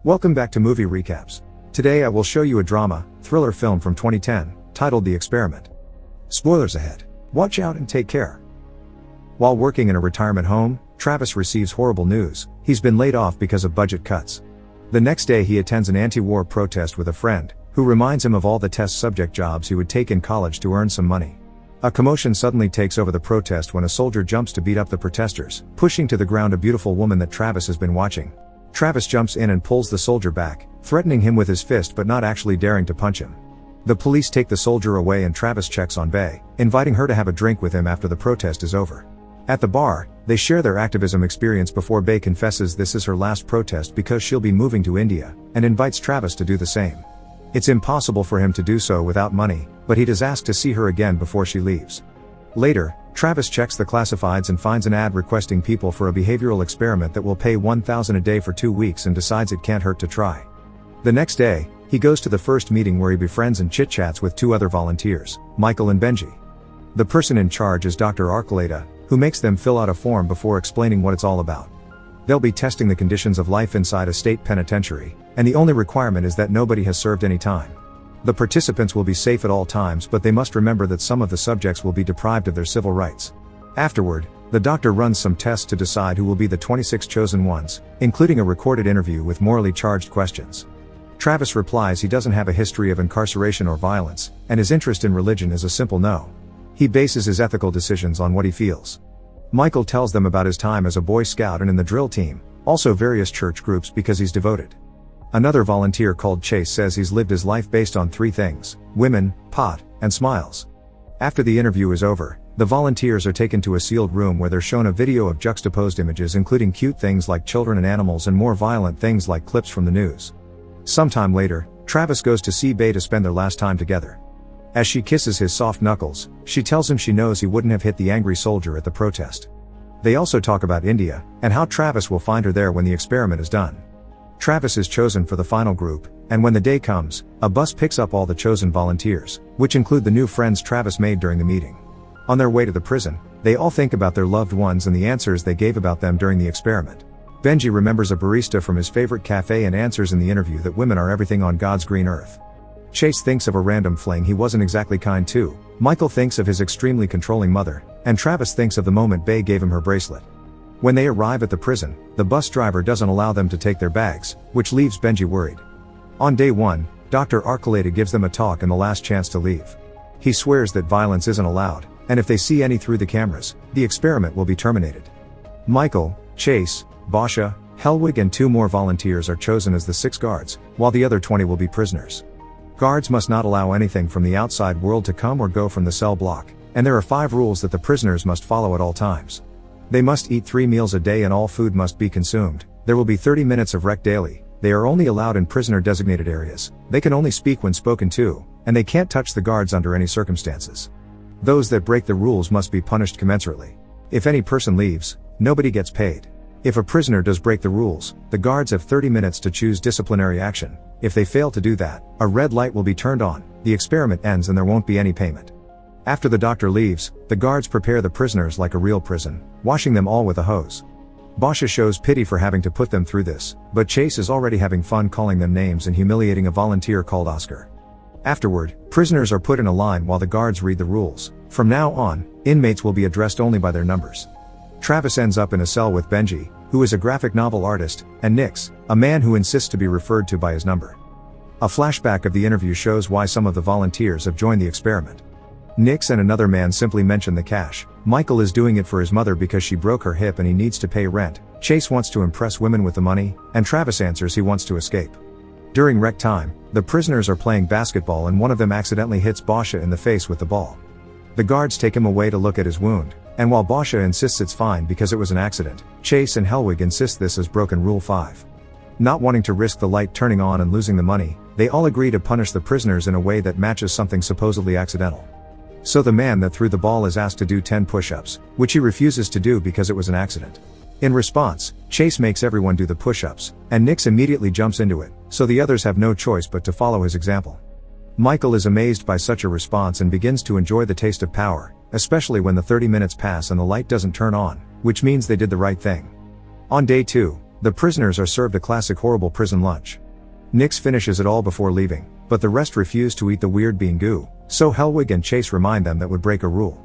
Welcome back to Movie Recaps. Today I will show you a drama, thriller film from 2010, titled The Experiment. Spoilers ahead. Watch out and take care. While working in a retirement home, Travis receives horrible news. He's been laid off because of budget cuts. The next day he attends an anti-war protest with a friend, who reminds him of all the test subject jobs he would take in college to earn some money. A commotion suddenly takes over the protest when a soldier jumps to beat up the protesters, pushing to the ground a beautiful woman that Travis has been watching. Travis jumps in and pulls the soldier back, threatening him with his fist but not actually daring to punch him. The police take the soldier away and Travis checks on Bay, inviting her to have a drink with him after the protest is over. At the bar, they share their activism experience before Bay confesses this is her last protest because she'll be moving to India, and invites Travis to do the same. It's impossible for him to do so without money, but he does ask to see her again before she leaves. Later, Travis checks the classifieds and finds an ad requesting people for a behavioral experiment that will pay $1,000 a day for 2 weeks and decides it can't hurt to try. The next day, he goes to the first meeting where he befriends and chit-chats with 2 other volunteers, Michael and Benji. The person in charge is Dr. Archaleta, who makes them fill out a form before explaining what it's all about. They'll be testing the conditions of life inside a state penitentiary, and the only requirement is that nobody has served any time. The participants will be safe at all times, but they must remember that some of the subjects will be deprived of their civil rights. Afterward, the doctor runs some tests to decide who will be the 26 chosen ones, including a recorded interview with morally charged questions. Travis replies he doesn't have a history of incarceration or violence, and his interest in religion is a simple no. He bases his ethical decisions on what he feels. Michael tells them about his time as a Boy Scout and in the drill team, also various church groups, because he's devoted. Another volunteer called Chase says he's lived his life based on 3 things: women, pot, and smiles. After the interview is over, the volunteers are taken to a sealed room where they're shown a video of juxtaposed images including cute things like children and animals and more violent things like clips from the news. Sometime later, Travis goes to see Bay to spend their last time together. As she kisses his soft knuckles, she tells him she knows he wouldn't have hit the angry soldier at the protest. They also talk about India, and how Travis will find her there when the experiment is done. Travis is chosen for the final group, and when the day comes, a bus picks up all the chosen volunteers, which include the new friends Travis made during the meeting. On their way to the prison, they all think about their loved ones and the answers they gave about them during the experiment. Benji remembers a barista from his favorite cafe and answers in the interview that women are everything on God's green earth. Chase thinks of a random fling he wasn't exactly kind to, Michael thinks of his extremely controlling mother, and Travis thinks of the moment Bay gave him her bracelet. When they arrive at the prison, the bus driver doesn't allow them to take their bags, which leaves Benji worried. On day 1, Dr. Archaleta gives them a talk and the last chance to leave. He swears that violence isn't allowed, and if they see any through the cameras, the experiment will be terminated. Michael, Chase, Basha, Helwig and 2 more volunteers are chosen as the 6 guards, while the other 20 will be prisoners. Guards must not allow anything from the outside world to come or go from the cell block, and there are 5 rules that the prisoners must follow at all times. They must eat 3 meals a day and all food must be consumed. There will be 30 minutes of rec daily. They are only allowed in prisoner designated areas. They can only speak when spoken to, and they can't touch the guards under any circumstances. Those that break the rules must be punished commensurately. If any person leaves, nobody gets paid. If a prisoner does break the rules, the guards have 30 minutes to choose disciplinary action. If they fail to do that, a red light will be turned on, the experiment ends and there won't be any payment. After the doctor leaves, the guards prepare the prisoners like a real prison, washing them all with a hose. Basha shows pity for having to put them through this, but Chase is already having fun calling them names and humiliating a volunteer called Oscar. Afterward, prisoners are put in a line while the guards read the rules. From now on, inmates will be addressed only by their numbers. Travis ends up in a cell with Benji, who is a graphic novel artist, and Nix, a man who insists to be referred to by his number. A flashback of the interview shows why some of the volunteers have joined the experiment. Nix and another man simply mention the cash. Michael is doing it for his mother because she broke her hip and he needs to pay rent. Chase wants to impress women with the money, and Travis answers he wants to escape. During rec time, the prisoners are playing basketball and one of them accidentally hits Basha in the face with the ball. The guards take him away to look at his wound, and while Basha insists it's fine because it was an accident, Chase and Helwig insist this is broken Rule 5. Not wanting to risk the light turning on and losing the money, they all agree to punish the prisoners in a way that matches something supposedly accidental. So the man that threw the ball is asked to do 10 push-ups, which he refuses to do because it was an accident. In response, Chase makes everyone do the push-ups, and Nix immediately jumps into it, so the others have no choice but to follow his example. Michael is amazed by such a response and begins to enjoy the taste of power, especially when the 30 minutes pass and the light doesn't turn on, which means they did the right thing. On day 2, The prisoners are served a classic horrible prison lunch. Nix finishes it all before leaving, but the rest refuse to eat the weird bean goo, so Hellwig and Chase remind them that would break a rule.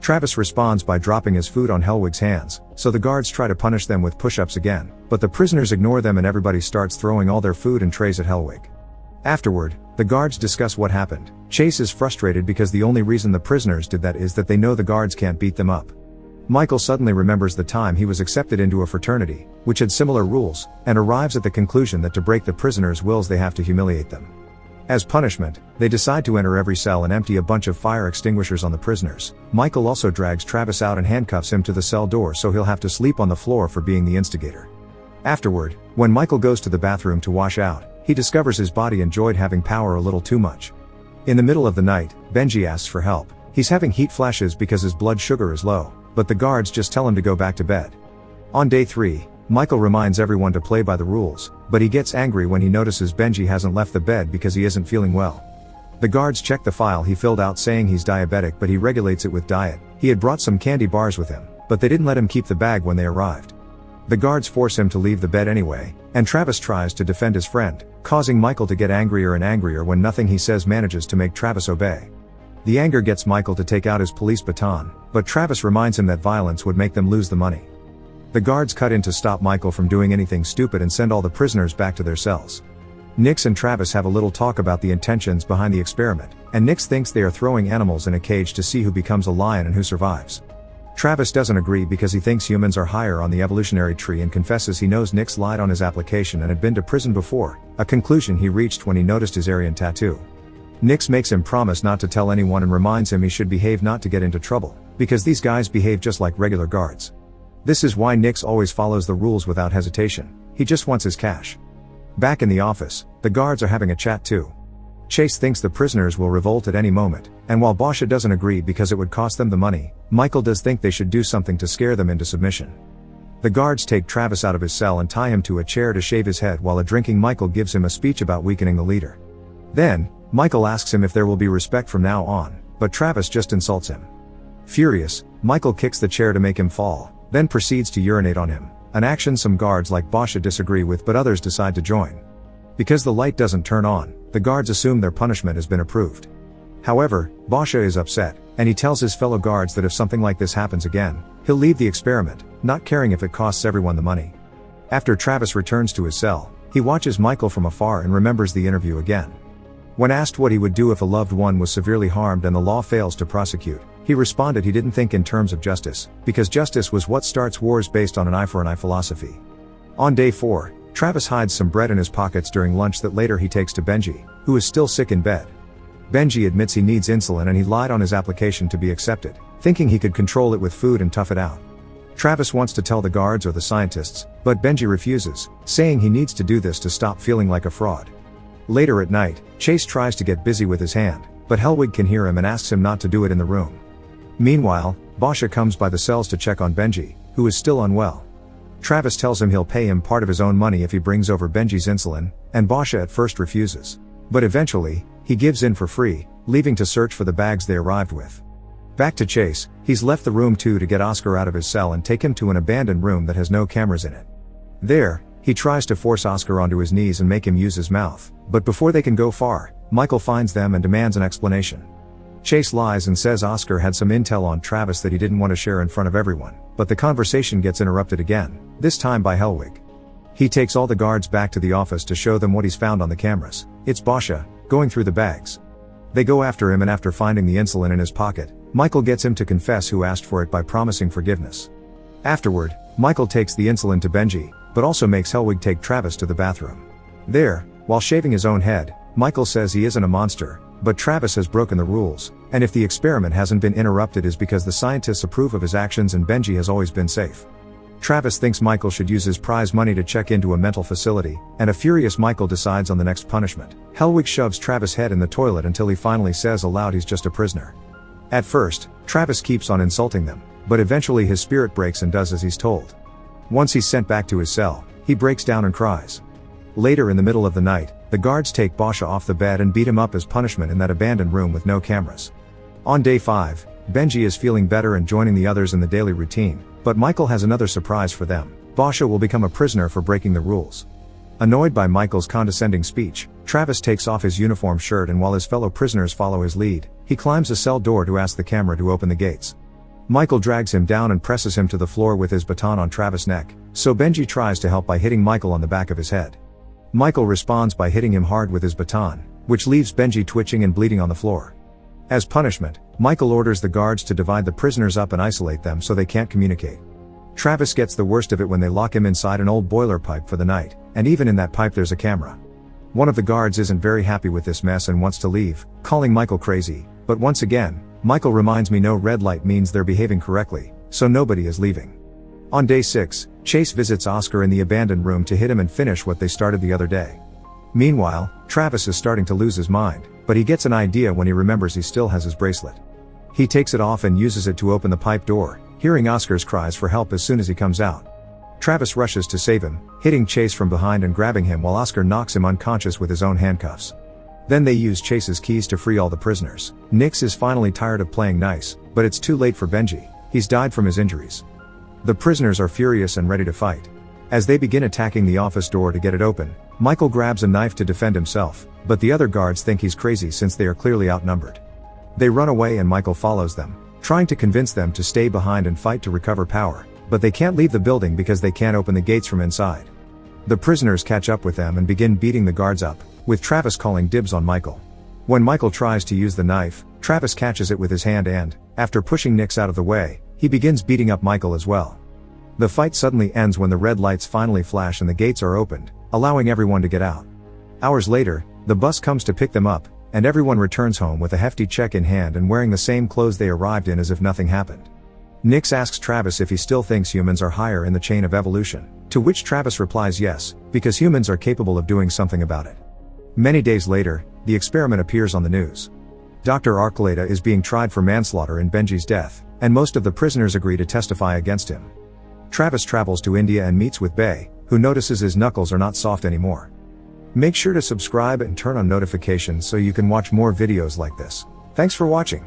Travis responds by dropping his food on Hellwig's hands, so the guards try to punish them with push-ups again, but the prisoners ignore them and everybody starts throwing all their food and trays at Hellwig. Afterward, the guards discuss what happened. Chase is frustrated because the only reason the prisoners did that is that they know the guards can't beat them up. Michael suddenly remembers the time he was accepted into a fraternity, which had similar rules, and arrives at the conclusion that to break the prisoners' wills they have to humiliate them. As punishment, they decide to enter every cell and empty a bunch of fire extinguishers on the prisoners. Michael also drags Travis out and handcuffs him to the cell door so he'll have to sleep on the floor for being the instigator. Afterward, when Michael goes to the bathroom to wash out, he discovers his body enjoyed having power a little too much. In the middle of the night, Benji asks for help. He's having heat flashes because his blood sugar is low, but the guards just tell him to go back to bed. On day 3, Michael reminds everyone to play by the rules, but he gets angry when he notices Benji hasn't left the bed because he isn't feeling well. The guards check the file he filled out saying he's diabetic, but he regulates it with diet. He had brought some candy bars with him, but they didn't let him keep the bag when they arrived. The guards force him to leave the bed anyway, and Travis tries to defend his friend, causing Michael to get angrier and angrier when nothing he says manages to make Travis obey. The anger gets Michael to take out his police baton, but Travis reminds him that violence would make them lose the money. The guards cut in to stop Michael from doing anything stupid and send all the prisoners back to their cells. Nix and Travis have a little talk about the intentions behind the experiment, and Nix thinks they are throwing animals in a cage to see who becomes a lion and who survives. Travis doesn't agree because he thinks humans are higher on the evolutionary tree and confesses he knows Nix lied on his application and had been to prison before, a conclusion he reached when he noticed his Aryan tattoo. Nix makes him promise not to tell anyone and reminds him he should behave not to get into trouble, because these guys behave just like regular guards. This is why Nix always follows the rules without hesitation. He just wants his cash. Back in the office, the guards are having a chat too. Chase thinks the prisoners will revolt at any moment, and while Basha doesn't agree because it would cost them the money, Michael does think they should do something to scare them into submission. The guards take Travis out of his cell and tie him to a chair to shave his head while a drinking Michael gives him a speech about weakening the leader. Then, Michael asks him if there will be respect from now on, but Travis just insults him. Furious, Michael kicks the chair to make him fall, then proceeds to urinate on him, an action some guards like Basha disagree with but others decide to join. Because the light doesn't turn on, the guards assume their punishment has been approved. However, Basha is upset, and he tells his fellow guards that if something like this happens again, he'll leave the experiment, not caring if it costs everyone the money. After Travis returns to his cell, he watches Michael from afar and remembers the interview again. When asked what he would do if a loved one was severely harmed and the law fails to prosecute, he responded he didn't think in terms of justice, because justice was what starts wars based on an eye for an eye philosophy. On day 4, Travis hides some bread in his pockets during lunch that later he takes to Benji, who is still sick in bed. Benji admits he needs insulin and he lied on his application to be accepted, thinking he could control it with food and tough it out. Travis wants to tell the guards or the scientists, but Benji refuses, saying he needs to do this to stop feeling like a fraud. Later at night, Chase tries to get busy with his hand, but Hellwig can hear him and asks him not to do it in the room. Meanwhile, Basha comes by the cells to check on Benji, who is still unwell. Travis tells him he'll pay him part of his own money if he brings over Benji's insulin, and Basha at first refuses. But eventually, he gives in for free, leaving to search for the bags they arrived with. Back to Chase, he's left the room too to get Oscar out of his cell and take him to an abandoned room that has no cameras in it. There, he tries to force Oscar onto his knees and make him use his mouth, but before they can go far, Michael finds them and demands an explanation. Chase lies and says Oscar had some intel on Travis that he didn't want to share in front of everyone, but the conversation gets interrupted again, this time by Hellwig. He takes all the guards back to the office to show them what he's found on the cameras. It's Basha, going through the bags. They go after him and after finding the insulin in his pocket, Michael gets him to confess who asked for it by promising forgiveness. Afterward, Michael takes the insulin to Benji, but also makes Hellwig take Travis to the bathroom. There, while shaving his own head, Michael says he isn't a monster, but Travis has broken the rules, and if the experiment hasn't been interrupted is because the scientists approve of his actions and Benji has always been safe. Travis thinks Michael should use his prize money to check into a mental facility, and a furious Michael decides on the next punishment. Hellwig shoves Travis' head in the toilet until he finally says aloud he's just a prisoner. At first, Travis keeps on insulting them, but eventually his spirit breaks and does as he's told. Once he's sent back to his cell, he breaks down and cries. Later in the middle of the night, the guards take Basha off the bed and beat him up as punishment in that abandoned room with no cameras. On day 5, Benji is feeling better and joining the others in the daily routine, but Michael has another surprise for them. Basha will become a prisoner for breaking the rules. Annoyed by Michael's condescending speech, Travis takes off his uniform shirt, and while his fellow prisoners follow his lead, he climbs a cell door to ask the camera to open the gates. Michael drags him down and presses him to the floor with his baton on Travis' neck, so Benji tries to help by hitting Michael on the back of his head. Michael responds by hitting him hard with his baton, which leaves Benji twitching and bleeding on the floor. As punishment, Michael orders the guards to divide the prisoners up and isolate them so they can't communicate. Travis gets the worst of it when they lock him inside an old boiler pipe for the night, and even in that pipe there's a camera. One of the guards isn't very happy with this mess and wants to leave, calling Michael crazy, but once again, Michael reminds me no red light means they're behaving correctly, so nobody is leaving. On day 6, Chase visits Oscar in the abandoned room to hit him and finish what they started the other day. Meanwhile, Travis is starting to lose his mind, but he gets an idea when he remembers he still has his bracelet. He takes it off and uses it to open the pipe door, hearing Oscar's cries for help as soon as he comes out. Travis rushes to save him, hitting Chase from behind and grabbing him while Oscar knocks him unconscious with his own handcuffs. Then they use Chase's keys to free all the prisoners. Nix is finally tired of playing nice, but it's too late for Benji. He's died from his injuries. The prisoners are furious and ready to fight. As they begin attacking the office door to get it open, Michael grabs a knife to defend himself, but the other guards think he's crazy since they are clearly outnumbered. They run away and Michael follows them, trying to convince them to stay behind and fight to recover power, but they can't leave the building because they can't open the gates from inside. The prisoners catch up with them and begin beating the guards up, with Travis calling dibs on Michael. When Michael tries to use the knife, Travis catches it with his hand and, after pushing Nix out of the way, he begins beating up Michael as well. The fight suddenly ends when the red lights finally flash and the gates are opened, allowing everyone to get out. Hours later, the bus comes to pick them up, and everyone returns home with a hefty check in hand and wearing the same clothes they arrived in as if nothing happened. Nix asks Travis if he still thinks humans are higher in the chain of evolution, to which Travis replies yes, because humans are capable of doing something about it. Many days later, the experiment appears on the news. Dr. Archaleta is being tried for manslaughter in Benji's death, and most of the prisoners agree to testify against him. Travis travels to India and meets with Bay, who notices his knuckles are not soft anymore. Make sure to subscribe and turn on notifications so you can watch more videos like this. Thanks for watching.